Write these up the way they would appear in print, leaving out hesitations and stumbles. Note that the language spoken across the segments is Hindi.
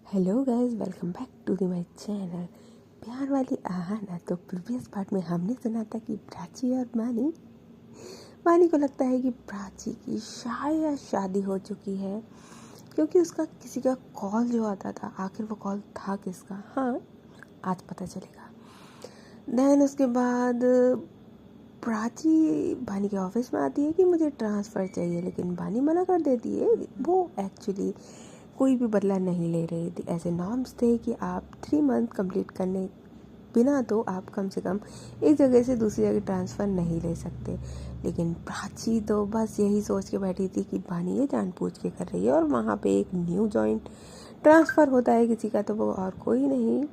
Hello guys, welcome back to the my channel. प्यार वाली आहाना। तो प्रीवियस पार्ट में हमने सुना था कि प्राची और मानी को लगता है कि प्राची की शायद शादी हो चुकी है, क्योंकि उसका किसी का कॉल जो आता था, आखिर वो कॉल था किसका, हाँ आज पता चलेगा। देन उसके बाद प्राची बानी के ऑफिस में आती है कि मुझे ट्रांसफ़र चाहिए, लेकिन बानी मना कर देती है। वो एक्चुअली कोई भी बदला नहीं ले रही थी। ऐसे नॉर्म्स थे कि आप 3 मंथ कंप्लीट करने बिना तो आप कम से कम एक जगह से दूसरी जगह ट्रांसफ़र नहीं ले सकते। लेकिन प्राची तो बस यही सोच के बैठी थी कि बानी ये जानबूझ के कर रही है, और वहाँ पे एक न्यू जॉइंट ट्रांसफ़र होता है किसी का, तो वो और कोई नहीं,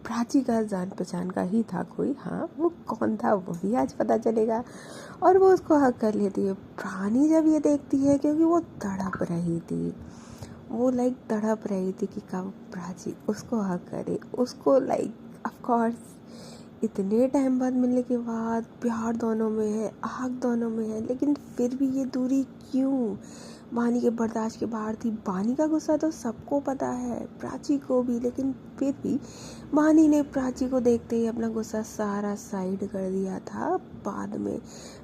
प्राची का जान पहचान का ही था कोई। हाँ, वो कौन था वो भी आज पता चलेगा। और वो उसको हक कर लेती है। प्राणी जब ये देखती है, क्योंकि वो तड़प रही थी, वो तड़प रही थी कि कब प्राची उसको हक करे, उसको ऑफ कोर्स इतने टाइम बाद मिलने के बाद प्यार दोनों में है, आग दोनों में है, लेकिन फिर भी ये दूरी क्यों? बानी के बर्दाश्त के बाहर थी। बानी का गुस्सा तो सबको पता है, प्राची को भी, लेकिन फिर भी बानी ने प्राची को देखते ही अपना गुस्सा सारा साइड कर दिया था। बाद में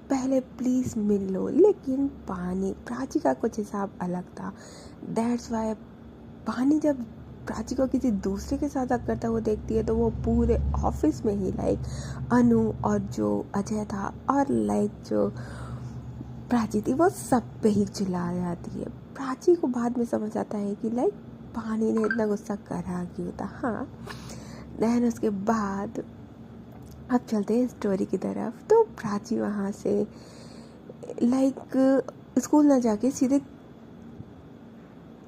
पहले प्लीज़ मिल लो, लेकिन प्राची का कुछ हिसाब अलग था। दैट्स वाई बानी जब प्राची को किसी दूसरे के साथ करता हुआ देखती है, तो वो पूरे ऑफिस में ही अनु और जो अजय था और जो प्राची थी, वो सब पे ही चिल्ला जाती है। प्राची को बाद में समझ आता है कि पानी ने इतना गुस्सा करा क्यों था। हाँ, देन उसके बाद अब चलते हैं स्टोरी की तरफ। तो प्राची वहाँ से स्कूल ना जाके सीधे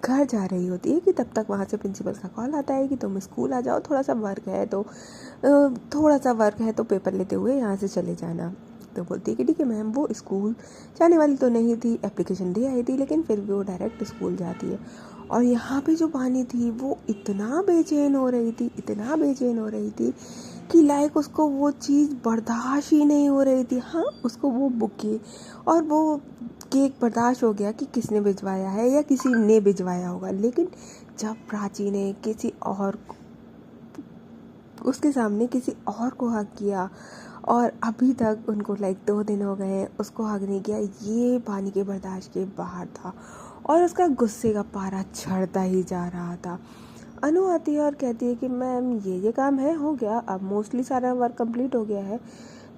घर जा रही होती है कि तब तक वहाँ से प्रिंसिपल का कॉल आता है कि तुम स्कूल आ जाओ, थोड़ा सा वर्क है तो पेपर लेते हुए यहाँ से चले जाना। तो बोलती है कि ठीक है मैम। वो स्कूल जाने वाली तो नहीं थी, एप्लीकेशन दे आई थी, लेकिन फिर भी वो डायरेक्ट स्कूल जाती है। और यहाँ पे जो बानी थी, वो इतना बेचैन हो रही थी कि उसको वो चीज़ बर्दाश्त ही नहीं हो रही थी। हाँ, उसको वो बुके और वो केक बर्दाश्त हो गया कि किसने भिजवाया है या किसी ने भिजवाया होगा, लेकिन जब प्राची ने उसके सामने किसी और को हक किया, और अभी तक उनको 2 दिन हो गए उसको हक नहीं किया, ये बानी के बर्दाश्त के बाहर था। और उसका गुस्से का पारा चढ़ता ही जा रहा था। अनु आती है और कहती है कि मैम ये काम है, हो गया, अब मोस्टली सारा वर्क कंप्लीट हो गया है।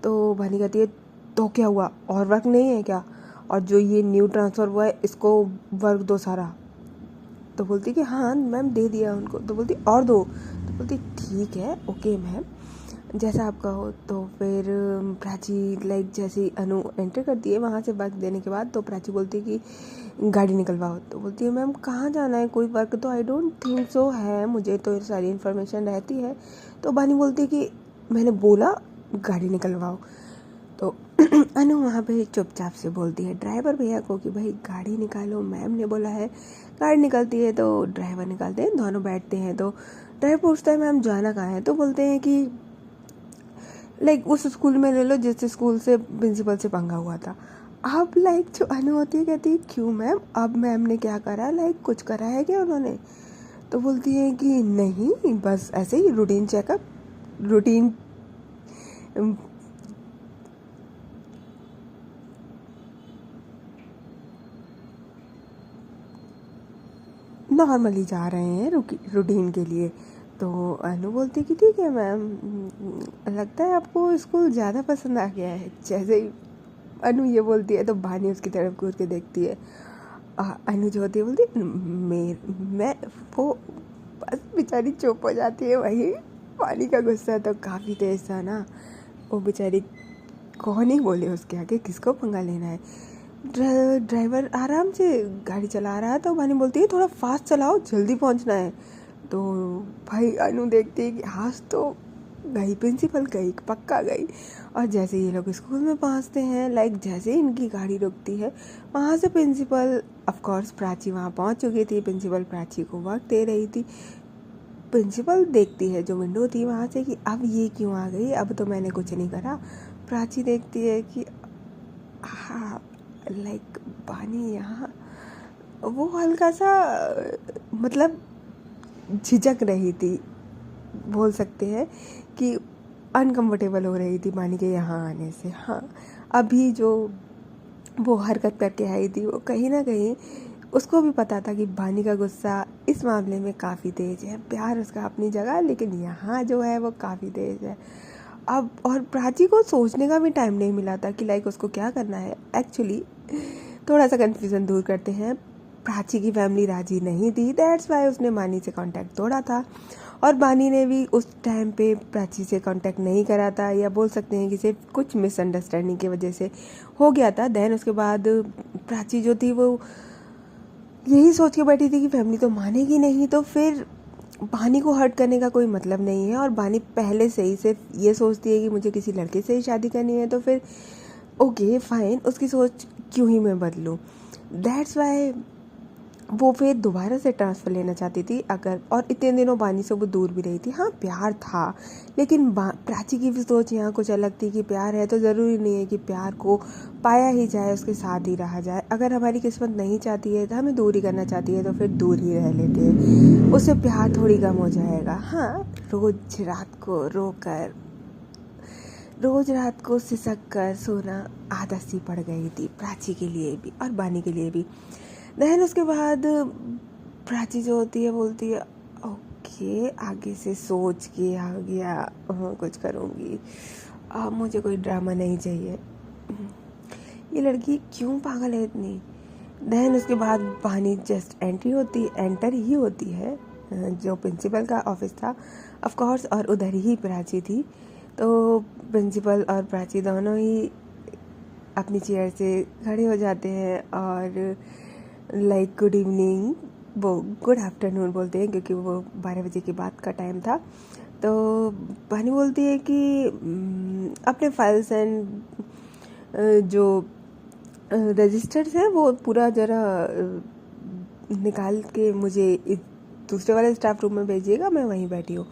तो बानी कहती है तो क्या हुआ, और वर्क नहीं है क्या? और जो ये न्यू ट्रांसफ़र हुआ है, इसको वर्क दो सारा। तो बोलती कि हाँ मैम दे दिया उनको। तो बोलती और दो। तो बोलती ठीक है, ओके मैम, जैसा आपका हो। तो फिर प्राची जैसे अनु एंटर करती है वहाँ से वर्क देने के बाद, तो प्राची बोलती है कि गाड़ी निकलवाओ। तो बोलती है मैम कहाँ जाना है, कोई वर्क तो आई डोंट थिंक सो है, मुझे तो सारी इन्फॉर्मेशन रहती है। तो बानी बोलती है कि मैंने बोला गाड़ी निकलवाओ। तो अनु वहाँ पे चुपचाप से बोलती है ड्राइवर भैया को कि भाई गाड़ी निकालो, मैम ने बोला है। गाड़ी निकलती है तो ड्राइवर निकालते हैं, दोनों बैठते हैं। तो ड्राइवर पूछता है मैम जाना कहाँ है? तो बोलते हैं कि उस स्कूल में ले लो जिस स्कूल से प्रिंसिपल से पंगा हुआ था। अब जो अनु होती है कहती है क्यों मैम, अब मैम ने क्या करा, कुछ करा है क्या उन्होंने? तो बोलती है कि नहीं, बस ऐसे ही रूटीन चेकअप, रूटीन नॉर्मली जा रहे हैं रूटीन के लिए। तो अनु बोलती कि ठीक है मैम, लगता है आपको स्कूल ज़्यादा पसंद आ गया है। जैसे ही अनु ये बोलती है तो बानी उसकी तरफ घूर के देखती है। अनु जो होती है बोलती मैं वो बस बेचारी चुप हो जाती है। वही पानी का गुस्सा तो काफ़ी तेज था ना, वो बेचारी कौन ही बोले उसके आगे, किसको पंगा लेना है। ड्राइवर आराम से गाड़ी चला रहा है, तो बानी बोलती है थोड़ा फास्ट चलाओ, जल्दी पहुंचना है। तो भाई अनु देखती है कि आज तो गई, प्रिंसिपल गई, पक्का गई। और जैसे ये लोग स्कूल में पहुंचते हैं, जैसे इनकी गाड़ी रुकती है, वहाँ से प्रिंसिपल, ऑफ कोर्स प्राची वहाँ पहुँच चुकी थी। प्रिंसिपल प्राची को वर्क दे रही थी। प्रिंसिपल देखती है जो विंडो थी वहाँ से कि अब ये क्यों आ गई, अब तो मैंने कुछ नहीं करा। प्राची देखती है कि हाँ बानी यहाँ, वो हल्का सा मतलब झिझक रही थी, बोल सकते हैं कि अनकंफर्टेबल हो रही थी बानी के यहाँ आने से। हाँ, अभी जो वो हरकत करके आई थी वो कहीं ना कहीं उसको भी पता था कि बानी का गुस्सा इस मामले में काफ़ी तेज़ है। प्यार उसका अपनी जगह, लेकिन यहाँ जो है वो काफ़ी तेज़ है। अब और प्राची को सोचने का भी टाइम नहीं मिला था कि लाइक उसको क्या करना है। एक्चुअली थोड़ा सा कन्फ्यूज़न दूर करते हैं, प्राची की फैमिली राजी नहीं थी, दैट्स वाई उसने बानी से कांटेक्ट तोड़ा था। और बानी ने भी उस टाइम पे प्राची से कांटेक्ट नहीं करा था, या बोल सकते हैं कि सिर्फ कुछ मिसअंडरस्टैंडिंग की वजह से हो गया था। देन उसके बाद प्राची जो थी वो यही सोच के बैठी थी कि फैमिली तो मानेगी नहीं, तो फिर बानी को हर्ट करने का कोई मतलब नहीं है। और बानी पहले से ही सिर्फ ये सोचती है कि मुझे किसी लड़के से ही शादी करनी है, तो फिर ओके फाइन, उसकी सोच क्यों ही मैं बदलूं। दैट्स वाई वो फिर दोबारा से ट्रांसफ़र लेना चाहती थी अगर, और इतने दिनों बानी से वो दूर भी रही थी। हाँ, प्यार था, लेकिन प्राची की भी सोच यहाँ कुछ अलग थी कि प्यार है तो ज़रूरी नहीं है कि प्यार को पाया ही जाए, उसके साथ ही रहा जाए। अगर हमारी किस्मत नहीं चाहती है तो हमें दूर ही करना चाहती है तो फिर दूर ही रह लेते हैं, उससे प्यार थोड़ी कम हो जाएगा। हाँ, रोज़ रात को सिसक कर सोना आदत सी पड़ गई थी प्राची के लिए भी और बानी के लिए भी। देन उसके बाद प्राची जो होती है बोलती है ओके, आगे से सोच के आ गया, कुछ करूँगी, अब मुझे कोई ड्रामा नहीं चाहिए। ये लड़की क्यों पागल है इतनी। देन उसके बाद बानी जस्ट एंटर ही होती है जो प्रिंसिपल का ऑफिस था ऑफ कोर्स, और उधर ही प्राची थी। तो प्रिंसिपल और प्राची दोनों ही अपनी चेयर से खड़े हो जाते हैं और लाइक गुड इवनिंग, वो गुड आफ्टरनून बोलते हैं क्योंकि वो 12 बजे के बाद का टाइम था। तो बानी बोलती है कि अपने फाइल्स एंड जो रजिस्टर्स हैं वो पूरा ज़रा निकाल के मुझे इस दूसरे वाले स्टाफ रूम में भेजिएगा, मैं वहीं बैठी हूँ।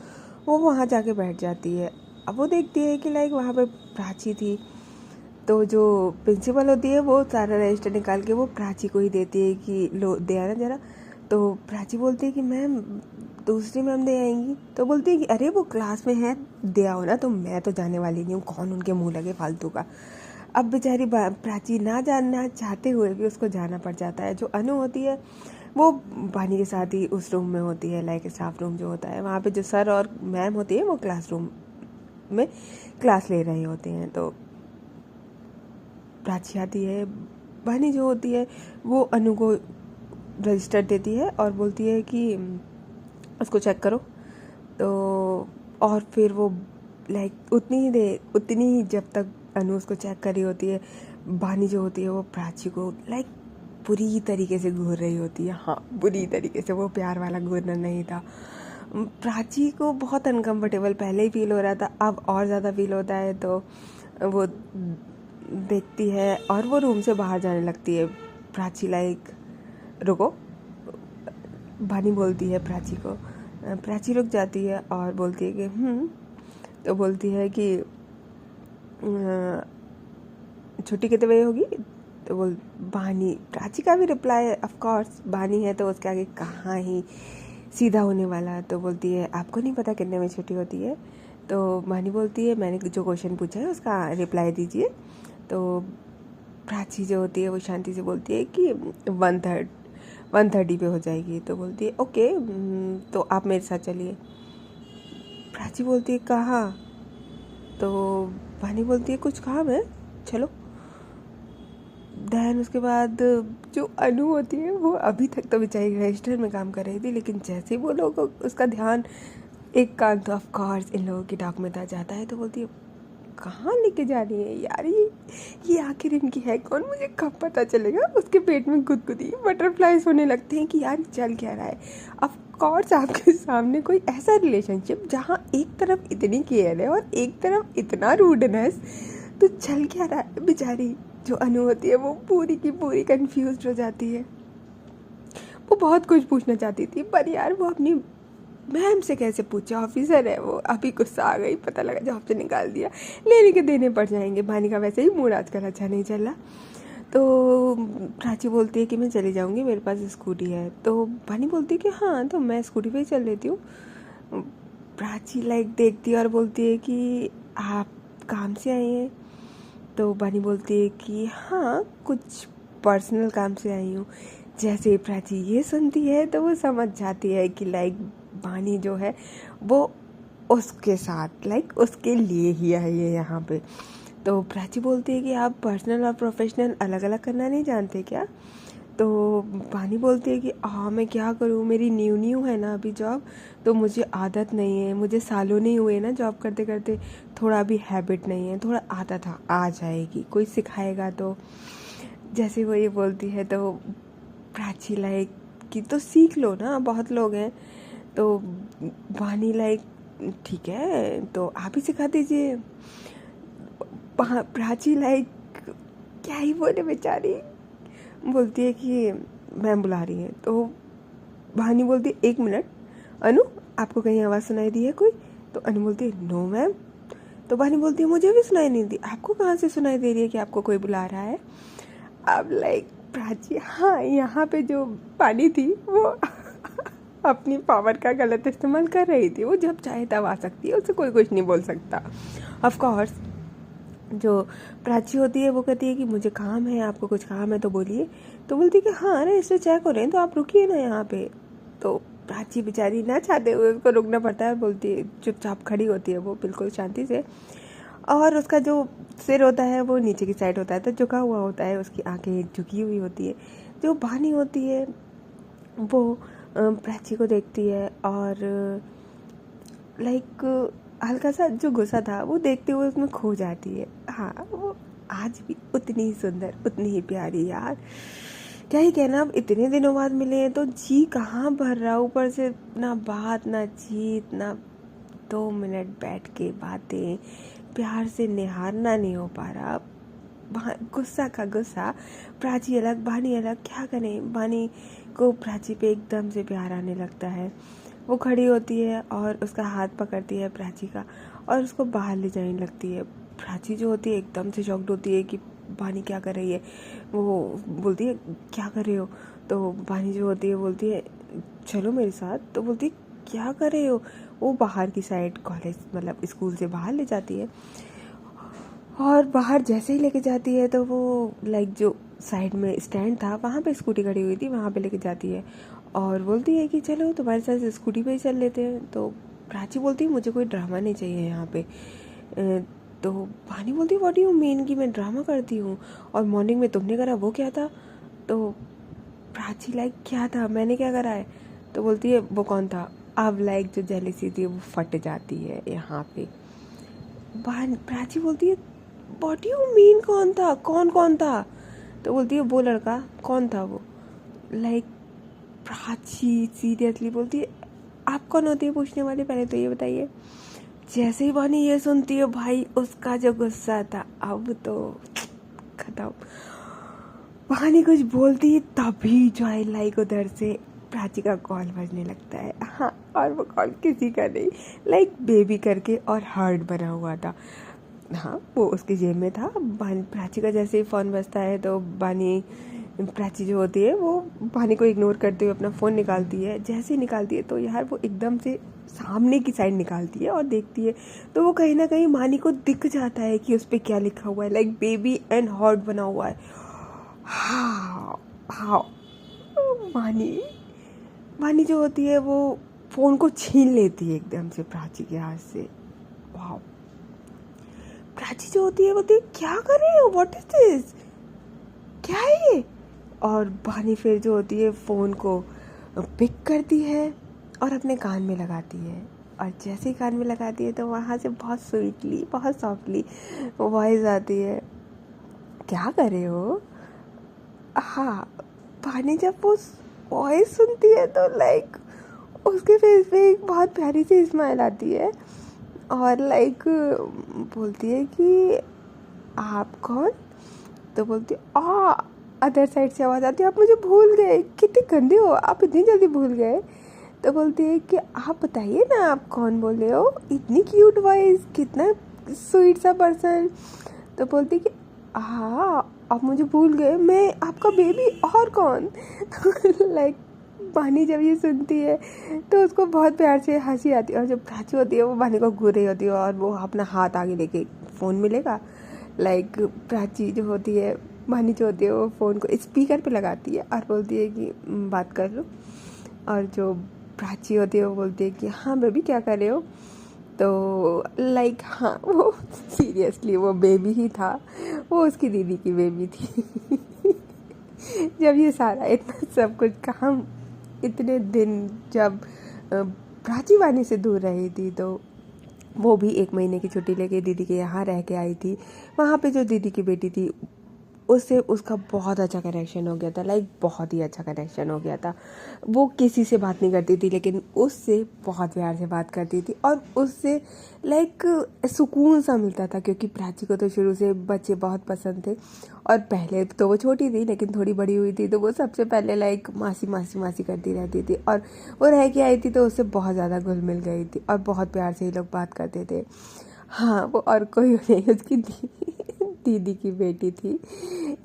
वो वहाँ जाके बैठ जाती है। अब वो देखती है कि लाइक वहाँ पे प्राची थी, तो जो प्रिंसिपल होती है वो सारा रजिस्टर निकाल के वो प्राची को ही देती है कि लो दे आना ज़रा। तो प्राची बोलती है कि मैम दूसरी मैम दे आएंगी। तो बोलती है कि अरे वो क्लास में है, दे आओ ना, तो मैं तो जाने वाली नहीं हूँ, कौन उनके मुंह लगे फालतू का। अब बेचारी प्राची ना जानना चाहते हुए भी उसको जाना पड़ जाता है। जो अनु होती है वो बानी के साथ ही उस रूम में होती है, लाइक स्टाफ रूम जो होता है वहाँ पे जो सर और मैम होती है वो क्लासरूम में क्लास ले रहे होते हैं। तो प्राची आती है, बानी जो होती है वो अनु को रजिस्टर देती है और बोलती है कि उसको चेक करो। तो और फिर वो लाइक उतनी ही जब तक अनु उसको चेक कर रही होती है, बानी जो होती है वो प्राची को लाइक बुरी तरीके से घूर रही होती है। हाँ, बुरी तरीके से, वो प्यार वाला घूरना नहीं था। प्राची को बहुत अनकंफर्टेबल पहले ही फील हो रहा था, अब और ज़्यादा फील होता है। तो वो देखती है और वो रूम से बाहर जाने लगती है। प्राची लाइक रुको, बानी बोलती है प्राची को। प्राची रुक जाती है और बोलती है कि तो बोलती है कि छुट्टी कितने बजे होगी। तो बोल बानी, प्राची का भी रिप्लाई ऑफ कोर्स बानी है तो उसके आगे कहाँ ही सीधा होने वाला। तो बोलती है आपको नहीं पता कितने में छुट्टी होती है। तो बानी बोलती है मैंने जो क्वेश्चन पूछा है उसका रिप्लाई दीजिए। तो प्राची जो होती है वो शांति से बोलती है कि 1:30 पे हो जाएगी। तो बोलती है ओके, तो आप मेरे साथ चलिए। प्राची बोलती है कहाँ। तो बानी बोलती है कुछ काम है, चलो। देन उसके बाद जो अनु होती है वो अभी तक तो बेचारी रजिस्टर में काम कर रही थी, लेकिन जैसे ही वो लोग उसका ध्यान एक कान तो ऑफ कोर्स इन लोगों की डाक में जाता है। तो बोलती है कहाँ लेके जा रही है यार, ये आखिर इनकी है कौन, मुझे कब पता चलेगा। उसके पेट में गुदगुदी बटरफ्लाइज होने लगते हैं कि यार चल क्या रहा है। ऑफ कोर्स आपके सामने कोई ऐसा रिलेशनशिप जहाँ एक तरफ इतनी केयर है और एक तरफ इतना रूडनेस, तो चल क्या रहा है। बेचारी जो अनु होती है वो पूरी की पूरी कंफ्यूज हो जाती है। वो बहुत कुछ पूछना चाहती थी पर यार वो अपनी मैम से कैसे पूछे, ऑफिसर है वो, अभी गुस्सा आ गई, पता लगा जॉब से निकाल दिया, लेने के देने पड़ जाएंगे। बानी का वैसे ही मूड आजकल अच्छा नहीं चल रहा। तो प्राची बोलती है कि मैं चली जाऊँगी, मेरे पास स्कूटी है। तो बानी बोलती है कि हाँ, तो मैं स्कूटी पे ही चल लेती हूँ। प्राची देखती है और बोलती है कि आप काम से आई हैं? तो बानी बोलती है कि हाँ, कुछ पर्सनल काम से आई हूँ। जैसे प्राची ये सुनती है तो वो समझ जाती है कि बानी जो है वो उसके साथ उसके लिए ही आई है यहाँ पे। तो प्राची बोलती है कि आप पर्सनल और प्रोफेशनल अलग अलग करना नहीं जानते क्या? तो बानी बोलती है कि हाँ, मैं क्या करूँ, मेरी न्यू है ना अभी जॉब, तो मुझे आदत नहीं है, मुझे सालों नहीं हुए ना जॉब करते करते, थोड़ा भी हैबिट नहीं है, थोड़ा आदत आ जाएगी, कोई सिखाएगा तो। जैसे वो ये बोलती है तो प्राची कि तो सीख लो ना, बहुत लोग हैं। तो बानी ठीक है, तो आप ही सिखा दीजिए। प्राची क्या ही बोले बेचारी, बोलती है कि मैम बुला रही है। तो भानी बोलती है 1 मिनट, अनु आपको कहीं आवाज़ सुनाई दी है कोई? तो अनु बोलती है नो मैम। तो भानी बोलती है मुझे भी सुनाई नहीं दी, आपको कहाँ से सुनाई दे रही है कि आपको कोई बुला रहा है? अब प्राची, हाँ, यहाँ पे जो पानी थी वो अपनी पावर का गलत इस्तेमाल कर रही थी। वो जब चाहे तब आ सकती है, उससे कोई कुछ नहीं बोल सकता। ऑफ कोर्स जो प्राची होती है वो कहती है कि मुझे काम है, आपको कुछ काम है तो बोलिए। तो बोलती है कि हाँ, रजिस्टर चेक हो रहे हैं तो आप रुकिए ना यहाँ पे। तो प्राची बेचारी ना चाहते हुए उसको रुकना पड़ता है, बोलती है, चुपचाप खड़ी होती है वो बिल्कुल शांति से। और उसका जो सिर होता है वो नीचे की साइड होता है, तो झुका हुआ होता है, उसकी आंखें झुकी हुई होती है। जो बानी होती है वो प्राची को देखती है और हल्का सा जो गुस्सा था वो देखते हुए उसमें खो जाती है। हाँ, वो आज भी उतनी ही सुंदर, उतनी ही प्यारी यार, क्या ही कहना। अब इतने दिनों बाद मिले हैं तो जी कहाँ भर रहा, ऊपर से ना बात ना चीत ना 2 मिनट बैठ के बातें, प्यार से निहारना नहीं हो पा रहा। गुस्सा का गुस्सा, प्राची अलग बानी अलग, क्या करें। बानी को प्राची पे एकदम से प्यार आने लगता है। वो खड़ी होती है और उसका हाथ पकड़ती है प्राची का और उसको बाहर ले जाने लगती है। प्राची जो होती है एकदम से शॉक्ड होती है कि बानी क्या कर रही है। वो बोलती है क्या कर रहे हो? तो बानी जो होती है बोलती है चलो मेरे साथ। तो बोलती है क्या कर रहे हो? वो बाहर की साइड, कॉलेज स्कूल से बाहर ले जाती है। और बाहर जैसे ही लेके जाती है तो वो जो साइड में स्टैंड था वहाँ पे स्कूटी खड़ी हुई थी, वहाँ पे लेके जाती है और बोलती है कि चलो तुम्हारे साथ स्कूटी पे ही चल लेते हैं। तो प्राची बोलती है मुझे कोई ड्रामा नहीं चाहिए यहाँ पे। तो भानी बोलती है व्हाट डू यू मीन कि मैं ड्रामा करती हूँ, और मॉर्निंग में तुमने करा वो क्या था? तो प्राची क्या था, मैंने क्या करा है? तो बोलती है वो कौन था? अब जो जेलिसी थी वो फट जाती है यहाँ पे। प्राची बोलती है व्हाट यू मीन कौन था, कौन था? तो बोलती है वो लड़का कौन था वो। प्राची सीरियसली बोलती है आप कौन होती है पूछने वाले, पहले तो ये बताइए। जैसे ही वानी ये सुनती है भाई उसका जो गुस्सा था अब तो खत्म। वानी कुछ बोलती है तभी जो है उधर से प्राची का कॉल बजने लगता है। हाँ, और वो कॉल किसी का नहीं, बेबी करके और हार्ट बना हुआ था। हाँ, वो उसकी जेब में था। प्राची का जैसे ही फ़ोन बजता है तो प्राची जो होती है वो बानी को इग्नोर करते हुए अपना फ़ोन निकालती है। जैसे ही निकालती है तो यार वो एकदम से सामने की साइड निकालती है और देखती है तो वो कहीं ना कहीं बानी को दिख जाता है कि उस पर क्या लिखा हुआ है, बेबी एंड हार्ट बना हुआ है। हाँ हाँ, बानी जो होती है वो फ़ोन को छीन लेती है एकदम से प्राची के हाथ से। वाह, प्राची जो होती है बोलती क्या कर रहे हो, व्हाट इज दिस, क्या है ये? और बानी फिर जो होती है फ़ोन को पिक करती है और अपने कान में लगाती है। और जैसे ही कान में लगाती है तो वहाँ से बहुत स्वीटली, बहुत सॉफ्टली वॉइस आती है क्या कर रहे हो। हाँ, बानी जब वो वॉइस सुनती है तो उसके फेस पे एक बहुत प्यारी सी स्माइल आती है और बोलती है कि आप कौन? तो बोलती है अदर साइड से आवाज़ आती है आप मुझे भूल गए, कितने गंदे हो आप, इतनी जल्दी भूल गए। तो बोलती है कि आप बताइए ना आप कौन बोल रहे हो, इतनी क्यूट वॉइस, कितना स्वीट सा पर्सन। तो बोलती है कि हाँ आप मुझे भूल गए, मैं आपका बेबी और कौन। लाइक बानी जब ये सुनती है तो उसको बहुत प्यार से हंसी आती है, और जब प्राची होती है वो बानी को घूर रही होती है और वो अपना हाथ आगे लेके फ़ोन मिलेगा। लाइक प्राची जो होती है, बानी जो होती है, वो फ़ोन को स्पीकर पे लगाती है और बोलती है कि बात कर लो। और जो प्राची होती है वो बोलती है कि हाँ बेबी क्या कर रहे हो। तो लाइक हाँ, वो सीरियसली वो बेबी ही था, वो उसकी दीदी की बेबी थी। जब ये सारा इतना सब कुछ काम, इतने दिन जब प्राची वानी से दूर रही थी, तो वो भी 1 महीने की छुट्टी लेके दीदी के यहाँ रह के आई थी। वहाँ पे जो दीदी की बेटी थी उससे उसका बहुत अच्छा कनेक्शन हो गया था, लाइक बहुत ही अच्छा कनेक्शन हो गया था। वो किसी से बात नहीं करती थी लेकिन उससे बहुत प्यार से बात करती थी, और उससे लाइक सुकून सा मिलता था, क्योंकि प्राची को तो शुरू से बच्चे बहुत पसंद थे। और पहले तो वो छोटी थी, लेकिन थोड़ी बड़ी हुई थी तो वो सबसे पहले लाइक मासी मासी मासी करती रहती थी, और वो रह के आई थी तो उससे बहुत ज़्यादा घुल मिल गई थी और बहुत प्यार से ये लोग बात करते थे। हाँ, वो और कोई नहीं, उसकी दीदी की बेटी थी,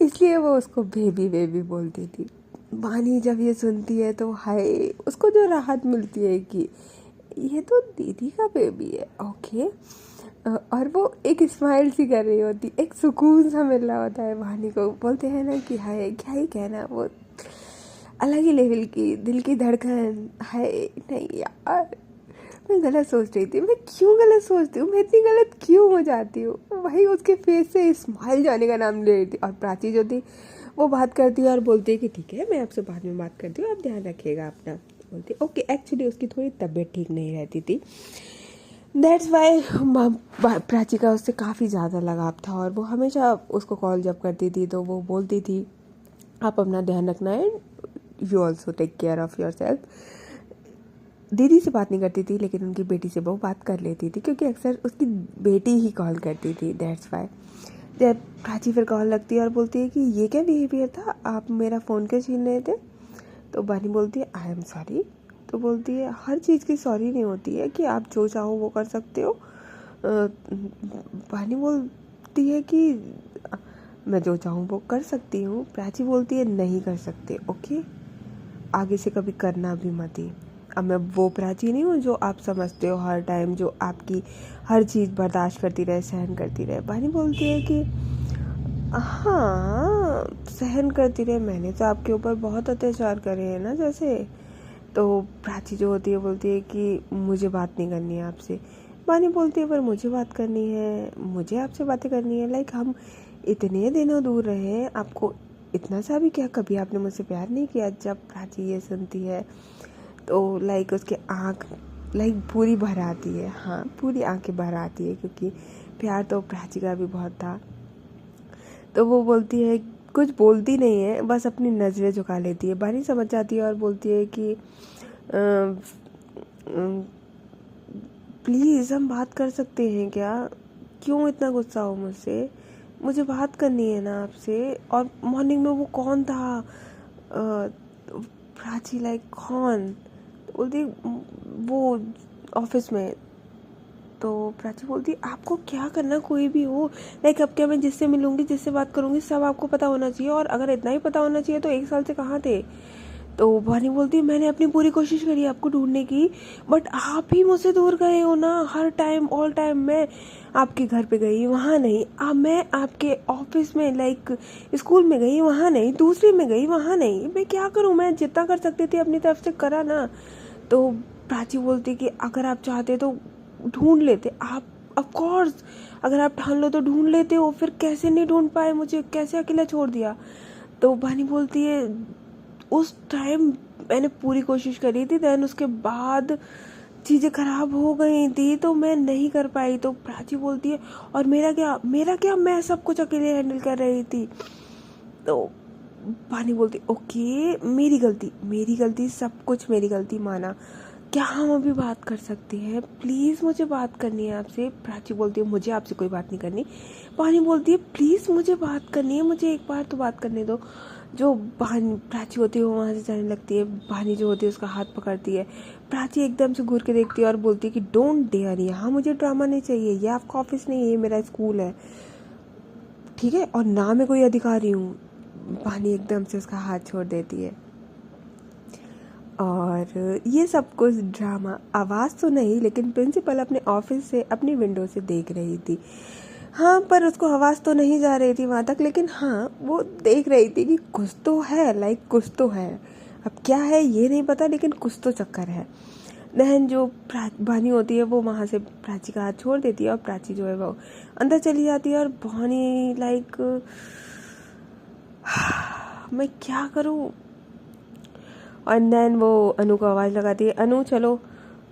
इसलिए वो उसको बेबी बेबी बोलती थी। बानी जब ये सुनती है तो हाय, उसको जो राहत मिलती है कि ये तो दीदी का बेबी है, ओके। और वो एक स्माइल सी कर रही होती, एक सुकून सा मिल रहा होता है बानी को। बोलते हैं ना कि हाय, क्या ही कहना, वो अलग ही लेवल की दिल की धड़कन है। नहीं यार, मैं गलत सोच रही थी, मैं क्यों गलत सोचती हूँ, मैं इतनी गलत क्यों हो जाती हूँ। वही उसके फेस से स्माइल जाने का नाम ले रही थी, और प्राची जो थी वो बात करती है और बोलती है कि ठीक है, मैं आपसे बाद में बात करती हूँ, आप ध्यान रखिएगा अपना। बोलती ओके। एक्चुअली उसकी थोड़ी तबीयत ठीक नहीं रहती थी, दैट्स वाई प्राची का उससे काफ़ी ज़्यादा लगाव था, और वो हमेशा उसको कॉल जब करती थी तो वो बोलती थी आप अपना ध्यान रखना है, you also take care of yourself. दीदी से बात नहीं करती थी लेकिन उनकी बेटी से वो बात कर लेती थी, क्योंकि अक्सर उसकी बेटी ही कॉल करती थी, दैट्स वाई। जब प्राची फिर कॉल लगती है और बोलती है कि ये क्या बिहेवियर था, आप मेरा फ़ोन क्यों छीन रहे थे। तो बानी बोलती है आई एम सॉरी। तो बोलती है हर चीज़ की सॉरी नहीं होती है कि आप जो चाहो वो कर सकते हो। बानी बोलती है कि मैं जो चाहूँ वो कर सकती हूँ। प्राची बोलती है नहीं कर सकते, ओके, आगे से कभी करना भी मत ही। अब मैं वो प्राची नहीं हूँ जो आप समझते हो हर टाइम, जो आपकी हर चीज़ बर्दाश्त करती रहे, सहन करती रहे। बानी बोलती है कि हाँ, सहन करती रहे, मैंने तो आपके ऊपर बहुत अत्याचार करे हैं ना जैसे। तो प्राची जो होती है बोलती है कि मुझे बात नहीं करनी है आपसे। बानी बोलती है पर मुझे बात करनी है, मुझे आपसे बातें करनी है, लाइक हम इतने दिनों दूर रहे हैं, आपको इतना सा भी क्या कभी आपने मुझसे प्यार नहीं किया। जब प्राची ये सुनती है तो लाइक उसके आँख लाइक पूरी भर आती है, हाँ पूरी आंखें भर आती है, क्योंकि प्यार तो प्राची का भी बहुत था। तो वो बोलती है, कुछ बोलती नहीं है, बस अपनी नज़रें झुका लेती है। बानी समझ जाती है और बोलती है कि प्लीज़ हम बात कर सकते हैं क्या, क्यों इतना गुस्सा हो मुझसे, मुझे बात करनी है ना आपसे। और मॉर्निंग में वो कौन था, प्राची लाइक कौन, बोलती वो ऑफिस में। तो प्राची बोलती आपको क्या करना, कोई भी हो, लाइक अब क्या मैं जिससे मिलूंगी जिससे बात करूंगी सब आपको पता होना चाहिए, और अगर इतना ही पता होना चाहिए तो 1 साल से कहाँ थे। तो बानी बोलती मैंने अपनी पूरी कोशिश करी आपको ढूंढने की, बट आप ही मुझसे दूर गए हो ना, हर टाइम ऑल टाइम मैं आपके घर पे गई वहाँ नहीं, मैं आपके ऑफिस में लाइक स्कूल में गई वहाँ नहीं, दूसरी में गई वहाँ नहीं, मैं क्या करूँ, मैं जितना कर सकती थी अपनी तरफ से करा ना। तो प्राची बोलती कि अगर आप चाहते तो ढूंढ लेते आप, ऑफ कोर्स अगर आप ठान लो तो ढूंढ लेते हो, फिर कैसे नहीं ढूंढ पाए, मुझे कैसे अकेला छोड़ दिया। तो बानी बोलती है उस टाइम मैंने पूरी कोशिश करी थी, देन उसके बाद चीज़ें खराब हो गई थी तो मैं नहीं कर पाई। तो प्राची बोलती है और मेरा क्या मैं सब कुछ अकेले हैंडल कर रही थी। तो बानी बोलती ओके मेरी गलती सब कुछ मेरी गलती माना, क्या हम अभी बात कर सकते हैं, प्लीज़ मुझे बात करनी है आपसे। प्राची बोलती है मुझे आपसे कोई बात नहीं करनी। बानी बोलती है प्लीज़ मुझे बात करनी है, मुझे एक बार तो बात करने दो। जो प्राची होती है वो वहाँ से जाने लगती है, बानी जो होती है उसका हाथ पकड़ती है। प्राची एकदम से घूर के देखती है और बोलती है कि डोंट डेयर, यहाँ मुझे ड्रामा नहीं चाहिए, ये आपका ऑफिस नहीं है, ये मेरा स्कूल है, ठीक है, और ना मैं कोई अधिकारी हूँ। वानी एकदम से उसका हाथ छोड़ देती है। और ये सब कुछ ड्रामा आवाज़ तो नहीं, लेकिन प्रिंसिपल अपने ऑफिस से अपनी विंडो से देख रही थी। हाँ, पर उसको आवाज़ तो नहीं जा रही थी वहाँ तक, लेकिन हाँ वो देख रही थी कि कुछ तो है, लाइक कुछ तो है। अब क्या है ये नहीं पता, लेकिन कुछ तो चक्कर है। बहन जो भानी होती है वो वहाँ से प्राची का हाथ छोड़ देती है, और प्राची जो है वो अंदर चली जाती है। और भानी लाइक मैं क्या करूँ। और देन वो अनु को आवाज़ लगाती है, अनु चलो।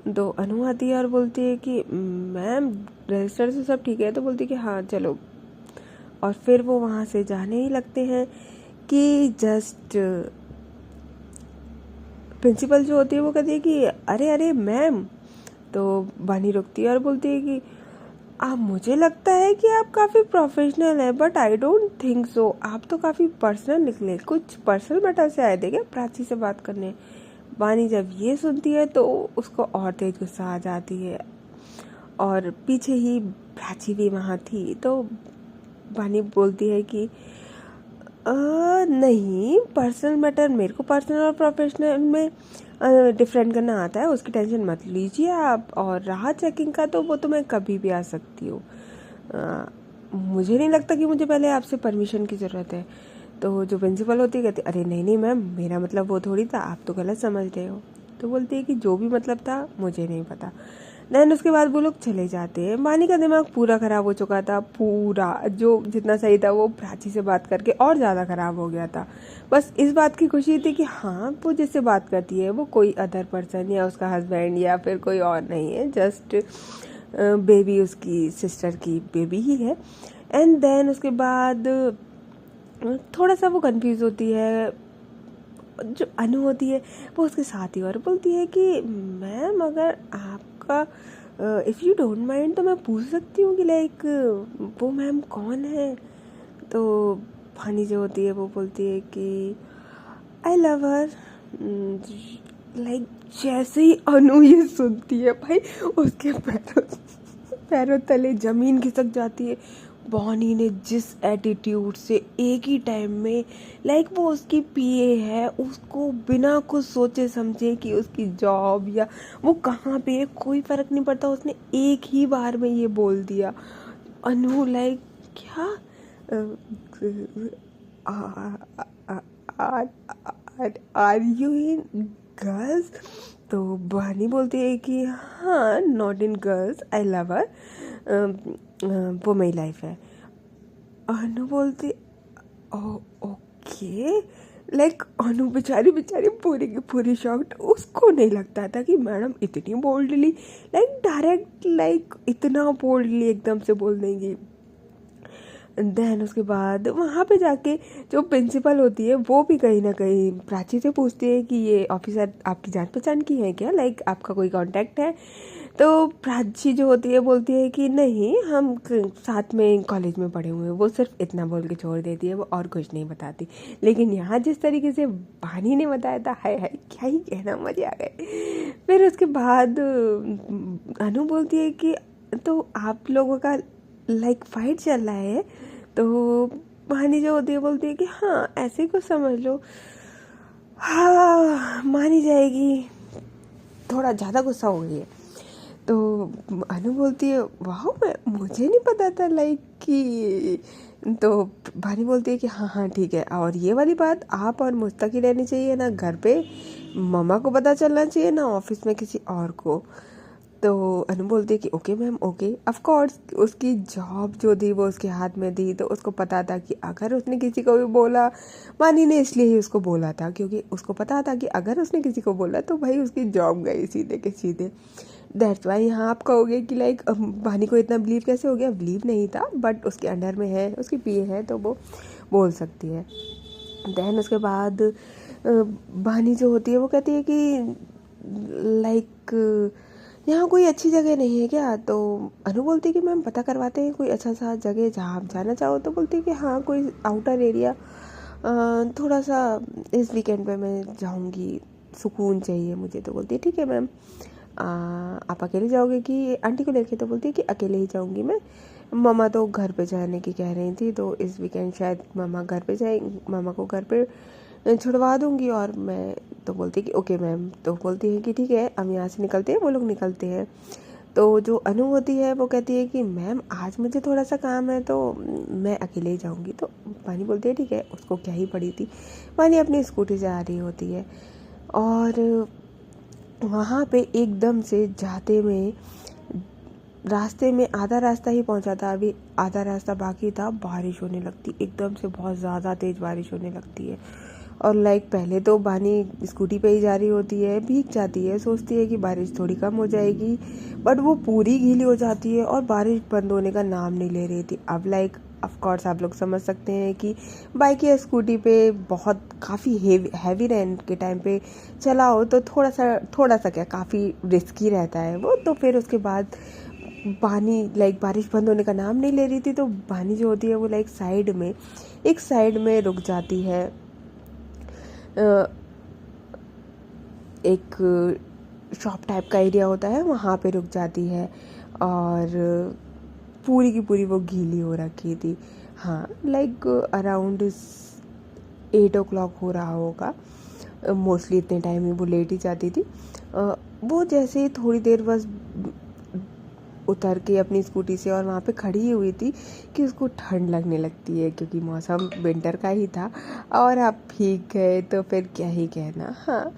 तो अनु आती है और बोलती है कि मैम रजिस्टर से सब ठीक है, तो बोलती है कि हाँ चलो। और फिर वो वहाँ से जाने ही लगते हैं कि जस्ट प्रिंसिपल जो होती है वो कहती है कि अरे अरे मैम। तो वानी रुकती है और बोलती है कि आप, मुझे लगता है कि आप काफ़ी प्रोफेशनल हैं, but I don't think so. आप तो काफ़ी पर्सनल निकले, कुछ पर्सनल मैटर से आए थे क्या प्राची से बात करने। वानी जब ये सुनती है तो उसको और तेज गुस्सा आ जाती है, और पीछे ही प्राची भी वहाँ थी। तो वानी बोलती है कि नहीं, पर्सनल मैटर मेरे को पर्सनल और प्रोफेशनल में डिफरेंट करना आता है, उसकी टेंशन मत लीजिए आप। और रहा चेकिंग का, तो वो तो मैं कभी भी आ सकती हूँ। मुझे नहीं लगता कि मुझे पहले आपसे परमिशन की ज़रूरत है। तो जो प्रिंसिपल होती है कहती अरे नहीं नहीं मैम, मेरा मतलब वो थोड़ी था, आप तो गलत समझ रहे हो। तो बोलती है कि जो भी मतलब था मुझे नहीं पता। देन उसके बाद वो लोग चले जाते हैं। वानी का दिमाग पूरा ख़राब हो चुका था, पूरा जो जितना सही था वो प्राची से बात करके और ज़्यादा ख़राब हो गया था। बस इस बात की खुशी थी कि हाँ वो जिससे बात करती है वो कोई अदर पर्सन या उसका हस्बैंड या फिर कोई और नहीं है, जस्ट बेबी उसकी सिस्टर की बेबी ही है। एंड देन उसके बाद थोड़ा सा वो कंफ्यूज होती है। जो अनु होती है वो उसके साथ ही और बोलती है कि मैम अगर आपका इफ़ यू डोंट माइंड तो मैं पूछ सकती हूँ कि लाइक वो मैम कौन है। तो फानी जो होती है वो बोलती है कि आई लव हर। लाइक जैसे ही अनु ये सुनती है भाई उसके पैरों तले ज़मीन खिसक जाती है। बॉनी ने जिस एटीट्यूड से एक ही टाइम में लाइक वो उसकी पीए है, उसको बिना कुछ सोचे समझे कि उसकी जॉब या वो कहाँ पे है कोई फ़र्क नहीं पड़ता, उसने एक ही बार में ये बोल दिया। अनु लाइक क्या आर यू इन गर्ल्स। तो बहानी बोलती है कि हाँ not in girls, I love हर, वो मेरी लाइफ है। अनु बोलती ओके। लाइक अनु बेचारी पूरी की पूरी शॉक्ड। उसको नहीं लगता था कि मैडम इतनी बोल्डली लाइक डायरेक्ट लाइक इतना बोल्डली एकदम से बोल देंगी। देन उसके बाद वहाँ पे जाके जो प्रिंसिपल होती है वो भी कहीं ना कहीं प्राची से पूछती है कि ये ऑफिसर आपकी जान पहचान की है क्या, लाइक आपका कोई कांटेक्ट है। तो प्राची जो होती है बोलती है कि नहीं, हम साथ में कॉलेज में पढ़े हुए हैं। वो सिर्फ इतना बोल के छोड़ देती है, वो और कुछ नहीं बताती। लेकिन यहाँ जिस तरीके से वानी ने बताया था, हाय हाय क्या ही कहना, मजे आ गए। फिर उसके बाद अनु बोलती है कि तो आप लोगों का लाइक फाइट चल रहा है। तो वानी जो होती है बोलती है कि हाँ ऐसे कुछ समझ लो, हाँ मानी जाएगी। थोड़ा ज़्यादा गुस्सा हो गई है। तो अनु बोलती है वाह मुझे नहीं पता था लाइक कि। तो भानी बोलती है कि हाँ हाँ ठीक है, और ये वाली बात आप और मुझ तक ही रहनी चाहिए, ना घर पे मम्मा को पता चलना चाहिए, ना ऑफिस में किसी और को। तो अनु बोलती है कि okay ma'am okay. Of course उसकी जॉब जो थी वो उसके हाथ में थी, तो उसको पता था कि अगर उसने किसी को भी बोला, वानी ने इसलिए ही उसको बोला था क्योंकि उसको पता था कि अगर उसने किसी को बोला तो भाई उसकी जॉब गई सीधे के सीधे। दैट्स वाई यहाँ आप कहोगे कि लाइक वानी को इतना बिलीव कैसे हो गया। बिलीव नहीं था, बट उसके अंडर में है, उसकी पीए है, तो वो बोल सकती है। देन उसके बाद वानी जो होती है वो कहती है कि लाइक यहाँ कोई अच्छी जगह नहीं है क्या। तो अनु बोलती है कि मैम पता करवाते हैं कोई अच्छा सा जगह जहाँ आप जाना चाहो। तो बोलती है कि हाँ कोई आउटर एरिया, थोड़ा सा इस वीकेंड पे मैं जाऊँगी, सुकून चाहिए मुझे। तो बोलती है ठीक है मैम, आप अकेले जाओगे कि आंटी को लेके। तो बोलती है कि अकेले ही जाऊँगी मैं, मम्मा तो घर पे जाने की कह रही थी, तो इस वीकेंड शायद मम्मा घर पे जाए, मम्मा को घर पे छुड़वा दूँगी। और मैं तो बोलती है कि ओके मैम, तो बोलती है कि ठीक है हम यहाँ से निकलते हैं। वो लोग निकलते हैं तो जो अनु होती है वो कहती है कि मैम आज मुझे थोड़ा सा काम है तो मैं अकेले ही जाऊँगी। तो पानी बोलती है ठीक है, उसको क्या ही पड़ी थी। पानी अपनी स्कूटी से आ रही होती है और वहाँ पे एकदम से जाते में रास्ते में आधा रास्ता ही पहुँचा था, अभी आधा रास्ता बाकी था, बारिश होने लगती एकदम से, बहुत ज़्यादा तेज़ बारिश होने लगती है। और पहले तो बानी स्कूटी पे ही जा रही होती है, भीग जाती है, सोचती है कि बारिश थोड़ी कम हो जाएगी, बट वो पूरी गीली हो जाती है और बारिश बंद होने का नाम नहीं ले रही थी। अब ऑफ कोर्स आप लोग समझ सकते हैं कि बाइक या स्कूटी पे बहुत काफ़ी हैवी रेन के टाइम पे चलाओ तो थोड़ा सा क्या काफ़ी रिस्की रहता है वो। तो फिर उसके बाद बानी बारिश बंद होने का नाम नहीं ले रही थी, तो बानी जो होती है वो एक साइड में रुक जाती है। एक शॉप टाइप का एरिया होता है, वहाँ पे रुक जाती है और पूरी की पूरी वो गीली हो रखी थी। हाँ, अराउंड 8 o'clock हो रहा होगा, मोस्टली इतने टाइम में वो लेट ही जाती थी। वो जैसे ही थोड़ी देर बस उतर के अपनी स्कूटी से और वहाँ पे खड़ी ही हुई थी कि उसको ठंड लगने लगती है, क्योंकि मौसम विंटर का ही था और आप भीग गए तो फिर क्या ही कहना। हाँ,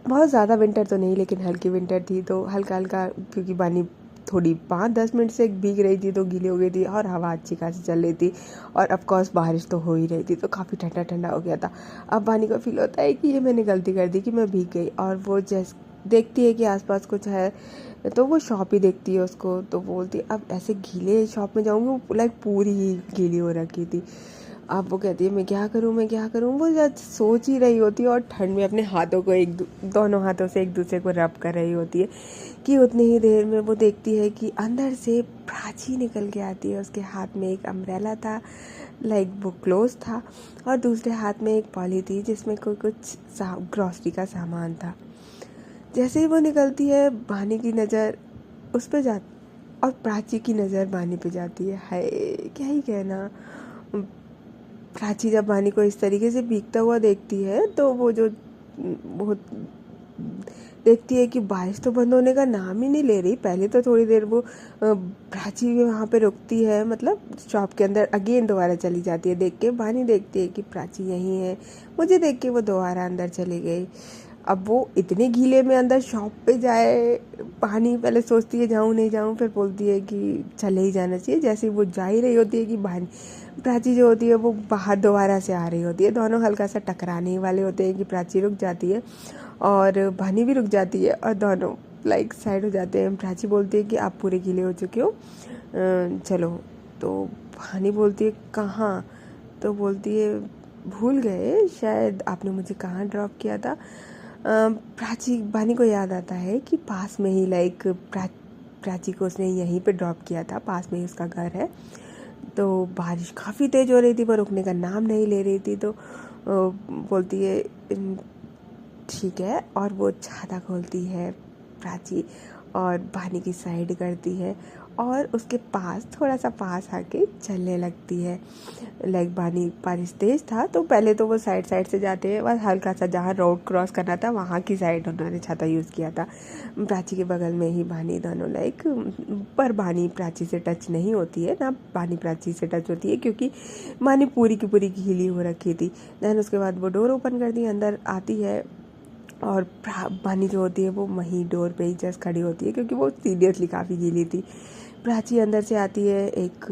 बहुत ज़्यादा विंटर तो नहीं लेकिन हल्की विंटर थी, तो हल्का हल्का, क्योंकि बानी थोड़ी 5-10 मिनट से भीग रही थी तो गीली हो गई थी और हवा अच्छी खासी चल रही थी और ऑफ कोर्स बारिश तो हो ही रही थी, तो काफ़ी ठंडा ठंडा हो गया था। अब बानी को फील होता है कि ये मैंने गलती कर दी कि मैं भीग गई, और वो जैसे देखती है कि आसपास कुछ है तो वो शॉप ही देखती है उसको, तो बोलती है अब ऐसे गीले शॉप में जाऊँगी, वो पूरी ही गीली हो रखी थी। अब वो कहती है मैं क्या करूँ। वो सोच ही रही होती है और ठंड में अपने हाथों को दोनों हाथों से एक दूसरे को रब कर रही होती है कि उतनी ही देर में वो देखती है कि अंदर से प्राची निकल के आती है। उसके हाथ में एक अम्ब्रेला था, वो क्लोज था, और दूसरे हाथ में एक पॉली थी जिसमें कुछ ग्रॉसरी का सामान था। जैसे ही वो निकलती है, बानी की नज़र उस पर जाती और प्राची की नज़र बानी पे जाती है। हाय, क्या ही कहना। प्राची जब बानी को इस तरीके से भीगता हुआ देखती है तो वो देखती है कि बारिश तो बंद होने का नाम ही नहीं ले रही। पहले तो थोड़ी देर वो प्राची वहाँ पे रुकती है, मतलब शॉप के अंदर, अगेन दोबारा चली जाती है। देख के बानी देखती है कि प्राची यहीं है, मुझे देख के वो दोबारा अंदर चली गई। अब वो इतने गीले में अंदर शॉप पे जाए, पानी पहले सोचती है जाऊँ नहीं जाऊँ, फिर बोलती है कि चले ही जाना चाहिए। जैसे वो जा ही रही होती है कि प्राची जो होती है वो बाहर दोबारा से आ रही होती है, दोनों हल्का सा टकराने ही वाले होते हैं कि प्राची रुक जाती है और भानी भी रुक जाती है और दोनों साइड हो जाते हैं। प्राची बोलती है कि आप पूरे गीले हो चुके हो, चलो। तो भानी बोलती है कहाँ, तो बोलती है भूल गए शायद आपने मुझे कहाँ ड्रॉप किया था। प्राची बानी को याद आता है कि पास में ही प्राची को उसने यहीं पे ड्रॉप किया था, पास में ही उसका घर है। तो बारिश काफ़ी तेज़ हो रही थी, पर रुकने का नाम नहीं ले रही थी, तो बोलती है ठीक है, और वो छाता खोलती है प्राची और बानी की साइड करती है और उसके पास थोड़ा सा पास आके चलने लगती है। बानी बारिश तेज था तो पहले तो वो साइड से जाते हैं, बस हल्का सा जहाँ रोड क्रॉस करना था वहाँ की साइड उन्होंने छाता यूज़ किया था। प्राची के बगल में ही बानी दोनों पर बानी प्राची से टच नहीं होती है, ना बानी प्राची से टच होती है, क्योंकि बानी पूरी की पूरी गीली हो रखी थी। दैन उसके बाद वो डोर ओपन कर दी, अंदर आती है और बानी जो होती है वो वहीं डोर पे ही जस्ट खड़ी होती है, क्योंकि वो सीरियसली काफ़ी गीली थी। प्राची अंदर से आती है, एक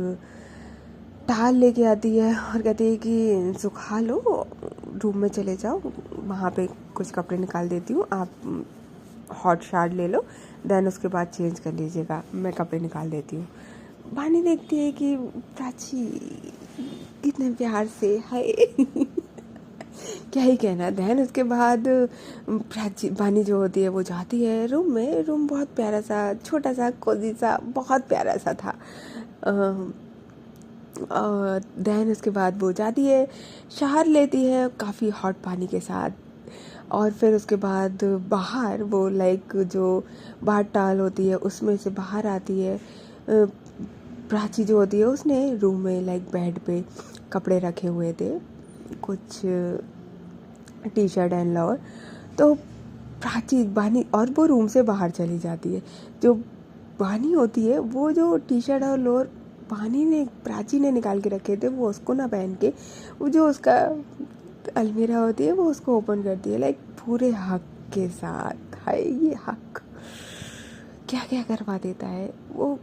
टाल लेके आती है और कहती है कि सुखा लो, रूम में चले जाओ, वहाँ पे कुछ कपड़े निकाल देती हूँ, आप हॉट शावर ले लो, देन उसके बाद चेंज कर लीजिएगा, मैं कपड़े निकाल देती हूँ। बानी देखती है कि प्राची कितने प्यार से, हाय क्या ही कहना। देन उसके बाद प्राची बानी जो होती है वो जाती है रूम में। रूम बहुत प्यारा सा, छोटा सा, कोजी सा, बहुत प्यारा सा था। देन उसके बाद वो जाती है, शावर लेती है काफ़ी हॉट पानी के साथ, और फिर उसके बाद बाहर वो जो बाहर टाल होती है उसमें से बाहर आती है। प्राची जो होती है उसने रूम में लाइक बेड पे कपड़े रखे हुए थे, कुछ टी शर्ट एंड लोअर। तो प्राची बानी और वो रूम से बाहर चली जाती है। जो बानी होती है वो जो टी शर्ट और लोअर प्राची ने निकाल के रखे थे वो उसको ना पहन के वो जो उसका अलमीरा होती है वो उसको ओपन करती है लाइक पूरे हक के साथ। हाय ये हक क्या क्या करवा देता है। वो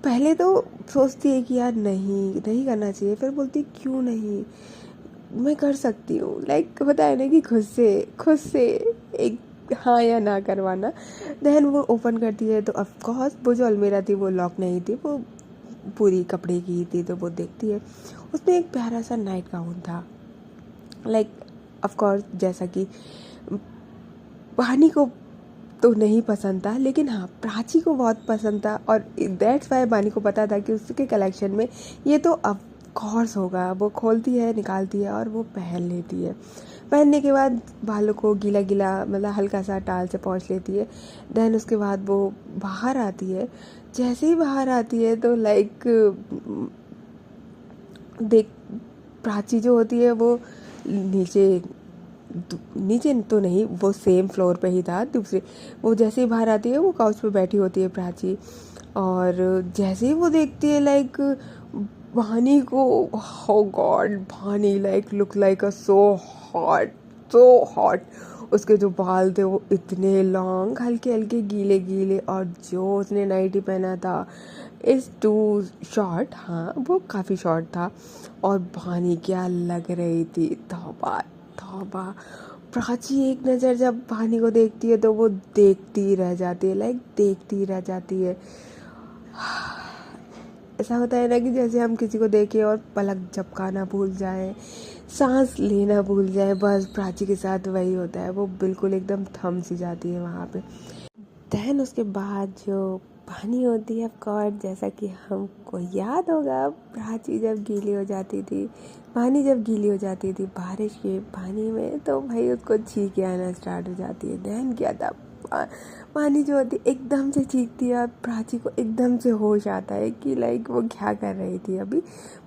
पहले तो सोचती है कि यार नहीं नहीं करना चाहिए, फिर बोलती क्यों नहीं, मैं कर सकती हूँ। लाइक होता है ना कि खुद से एक हाँ या ना करवाना। देन वो ओपन करती है तो ऑफ कोर्स वो जो अलमीरा थी वो लॉक नहीं थी, वो पूरी कपड़े की थी। तो वो देखती है उसमें एक प्यारा सा नाइट गाउन था। लाइक ऑफ कोर्स जैसा कि बहानी को तो नहीं पसंद था, लेकिन हाँ प्राची को बहुत पसंद था। और दैट्स वाई बानी को पता था कि उसके कलेक्शन में ये तो ऑफ कोर्स होगा। वो खोलती है, निकालती है और वो पहन लेती है। पहनने के बाद बालों को गीला गीला मतलब हल्का सा टाल से पोंछ लेती है। देन उसके बाद वो बाहर आती है। जैसे ही बाहर आती है तो लाइक देख प्राची जो होती है वो नीचे तो नहीं, वो सेम फ्लोर पे ही था दूसरे। वो जैसे ही बाहर आती है वो काउच पे बैठी होती है प्राची, और जैसे ही वो देखती है लाइक भानी को, हो गॉड भानी लाइक लुक लाइक अ सो हॉट। उसके जो बाल थे वो इतने लॉन्ग, हल्के हल्के गीले गीले, और जो उसने नाइटी पहना था इज टू शॉर्ट। हाँ वो काफ़ी शॉर्ट था। और भानी क्या लग रही थी, तौबा तौबा। प्राची एक नज़र जब भानी को देखती है तो वो देखती रह जाती है, लाइक देखती रह जाती है। ऐसा होता है ना कि जैसे हम किसी को देखें और पलक झपकाना भूल जाए, सांस लेना भूल जाए, बस प्राची के साथ वही होता है। वो बिल्कुल एकदम थम सी जाती है वहाँ पे। देन उसके बाद जो पानी होती है ऑफ कोर्स, जैसा कि हमको याद होगा प्राची जब गीली हो जाती थी, पानी जब गीली हो जाती थी बारिश के पानी में, तो भाई उसको छींकें आना स्टार्ट हो जाती है। देन क्या था, पानी जो होती एकदम से चीखती है और प्राची को एकदम से होश आता है कि लाइक वो क्या कर रही थी अभी।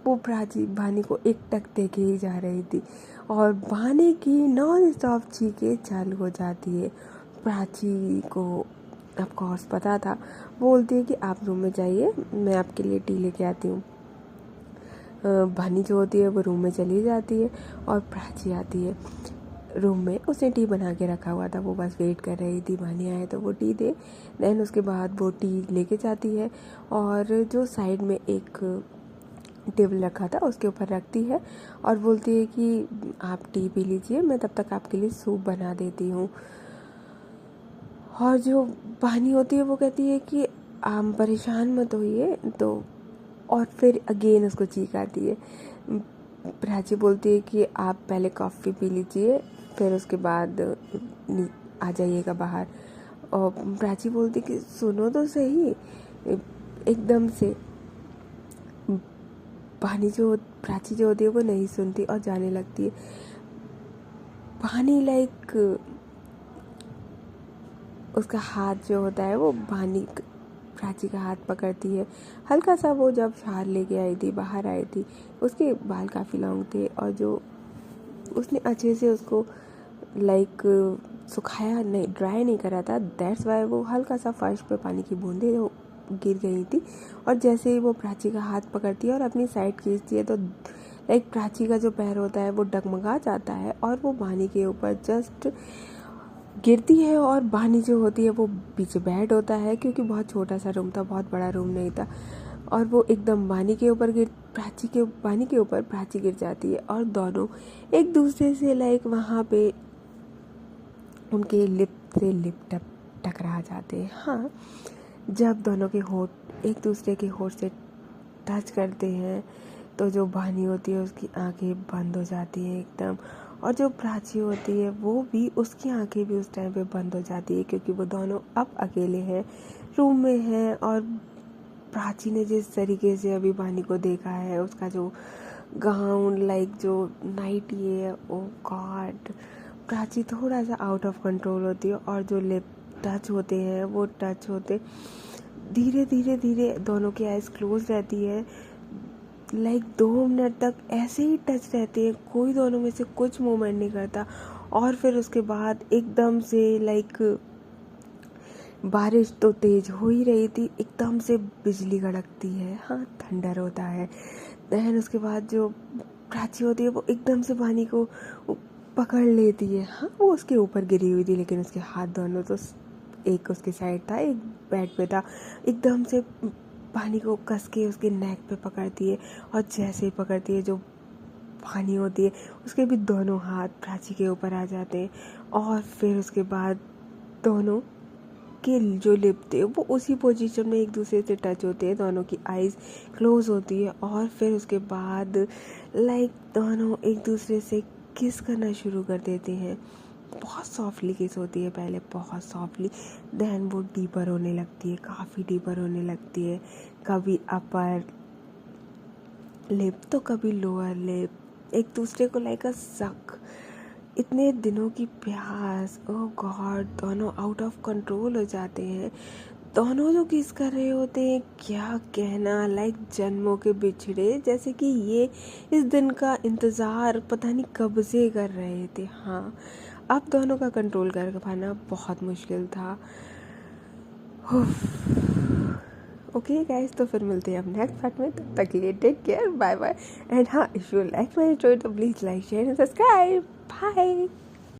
वो प्राची भानी को एक टक देखे ही जा रही थी और भानी की नॉन स्टॉप चीखें चालू हो जाती है। प्राची को ऑफ कोर्स पता था। बोलती है कि आप रूम में जाइए, मैं आपके लिए टी लेके आती हूँ। भानी जो होती है वो रूम में चली जाती है और प्राची आती है रूम में। उसने टी बना के रखा हुआ था, वो बस वेट कर रही थी भानी आए तो वो टी दे। देन उसके बाद वो टी लेके जाती है और जो साइड में एक टेबल रखा था उसके ऊपर रखती है और बोलती है कि आप टी पी लीजिए, मैं तब तक आपके लिए सूप बना देती हूँ। और जो भानी होती है वो कहती है कि आप परेशान मत होइए। तो और फिर अगेन उसको चीख आती है। प्राची बोलती है कि आप पहले कॉफ़ी पी लीजिए, फिर उसके बाद आ जाइएगा बाहर। और प्राची बोलती कि सुनो तो सही। एकदम से प्राची जो होती है वो नहीं सुनती और जाने लगती है। भानी लाइक उसका हाथ जो होता है वो भानी प्राची का हाथ पकड़ती है। हल्का सा वो जब शार लेके आई थी, बाहर आई थी, उसके बाल काफ़ी लॉन्ग थे और जो उसने अच्छे से उसको लाइक सुखाया नहीं, ड्राई नहीं करा था। दैट्स वाई वो हल्का सा फर्श पे पानी की बूंदें गिर गई थी। और जैसे ही वो प्राची का हाथ पकड़ती है और अपनी साइड खींचती है तो लाइक प्राची का जो पैर होता है वो डगमगा जाता है और वो भानी के ऊपर जस्ट गिरती है। और भानी जो होती है वो पीछे बेड होता है, क्योंकि बहुत छोटा सा रूम था, बहुत बड़ा रूम नहीं था। और वो एकदम भानी के ऊपर प्राची गिर जाती है और दोनों एक दूसरे से लाइक वहाँ पे उनके लिप से लिप टकरा जाते हैं। हाँ, जब दोनों के होठ एक दूसरे के होठ से टच करते हैं तो जो भानी होती है उसकी आंखें बंद हो जाती हैं एकदम, और जो प्राची होती है वो भी, उसकी आंखें भी उस टाइम पे बंद हो जाती है, क्योंकि वो दोनों अब अकेले हैं, रूम में हैं। और प्राची ने जिस तरीके से अभी भानी को देखा है, उसका जो गाउन लाइक जो नाइटी है, ओ गॉड, प्राची थोड़ा सा आउट ऑफ कंट्रोल होती है। और जो लिप टच होते हैं वो टच होते धीरे धीरे धीरे दोनों की आइज़ क्लोज रहती है, लाइक 2 मिनट तक ऐसे ही टच रहते हैं, कोई दोनों में से कुछ मूवमेंट नहीं करता। और फिर उसके बाद एकदम से लाइक बारिश तो तेज़ हो ही रही थी, एकदम से बिजली कड़कती है, हाँ थंडर होता है। देन उसके बाद जो प्राची होती है वो एकदम से पानी को पकड़ लेती है, हाँ वो उसके ऊपर गिरी हुई थी लेकिन उसके हाथ दोनों तो, एक उसके साइड था एक बेड पे था, एकदम से पानी को कस के उसके नेक पे पकड़ती है। और जैसे ही पकड़ती है जो पानी होती है उसके भी दोनों हाथ प्राची के ऊपर आ जाते हैं। और फिर उसके बाद दोनों के जो लिप थे वो उसी पोजीशन में एक दूसरे से टच होते हैं, दोनों की आइज़ क्लोज होती है। और फिर उसके बाद लाइक दोनों एक दूसरे से किस करना शुरू कर देते हैं। बहुत सॉफ्टली किस होती है पहले, बहुत सॉफ्टली, देन वो डीपर होने लगती है, काफ़ी डीपर होने लगती है। कभी अपर लिप तो कभी लोअर लिप, एक दूसरे को लाइक अ सक। इतने दिनों की प्यास, ओह गॉड, दोनों आउट ऑफ कंट्रोल हो जाते हैं। दोनों जो किस कर रहे होते हैं क्या कहना, लाइक जन्मों के बिछड़े, जैसे कि ये इस दिन का इंतज़ार पता नहीं कब से कर रहे थे। हाँ अब दोनों का कंट्रोल कर पाना बहुत मुश्किल था। ओके गाइस, तो फिर मिलते हैं अब नेक्स्ट पार्ट में, तब तक के लिए take care, bye bye. And हाँ, if you like my story तो please like share and subscribe, bye.